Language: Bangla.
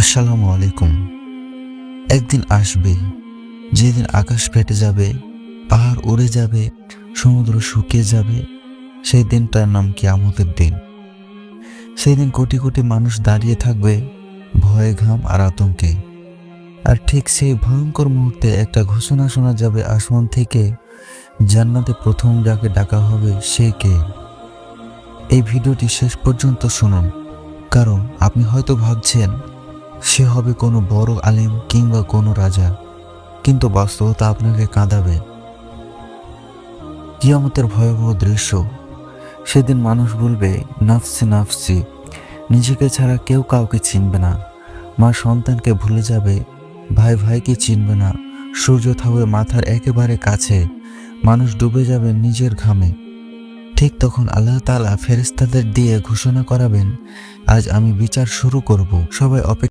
আসসালামু আলাইকুম। একদিন আসবে যেদিন আকাশ ফেটে যাবে, পাহাড় উড়ে যাবে, সমুদ্র শুকিয়ে যাবে। সেই দিনটার নাম কিয়ামতের দিন। সেই দিন কোটি কোটি মানুষ দাঁড়িয়ে থাকবে ভয়ে, ঘাম আর আতঙ্কে। আর ঠিক সেই ভয়ঙ্কর মুহূর্তে একটা ঘোষণা শোনা যাবে আসমান থেকে, জান্নাতে প্রথম যাকে ডাকা হবে সে কে? এই ভিডিওটি শেষ পর্যন্ত শুনুন, কারণ আপনি হয়তো ভাবছেন সে হবে কোনো বড় আলেম কিংবা কোনো রাজা, কিন্তু বাস্তবতা আপনাকে কাঁদাবে। কিয়ামতের ভয়াবহ দৃশ্য। সেদিন মানুষ বলবে, নাফসি নাফসি। নিজেকে ছাড়া কেউ কাউকে চিনবে না। মা সন্তানকে ভুলে যাবে, ভাই ভাইকে চিনবে না। সূর্য থাকবে মাথার একেবারে কাছে, মানুষ ডুবে যাবে নিজের ঘামে। ঠিক তখন আল্লাহ তাআলা ফেরেশতাদের দিয়ে ঘোষণা করাবেন, আজ আমি বিচার শুরু করব। সবাই অপেক্ষা